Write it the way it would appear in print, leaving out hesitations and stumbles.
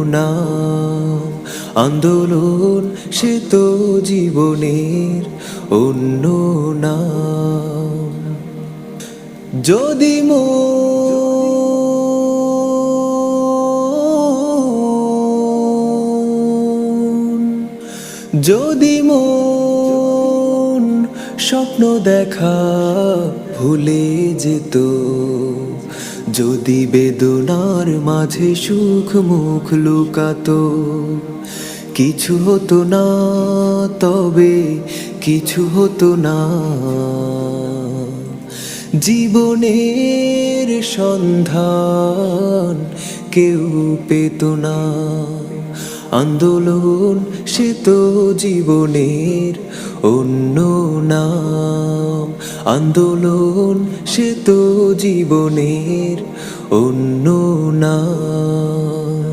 নাম। আন্দোলন সে তো জীবনের অন্য নাম। যদি মন স্বপ্ন দেখা ভুলে যেত, যদি বেদনার মাঝে সুখ মুখ লুকাতো, কিছু হতো না, তবে কিছু হতো না। জীবনের সন্ধান কেউ পেত না। আন্দোলন সে তো জীবনের অন্য নাম। আন্দোলন সে তো জীবনের অন্য নাম।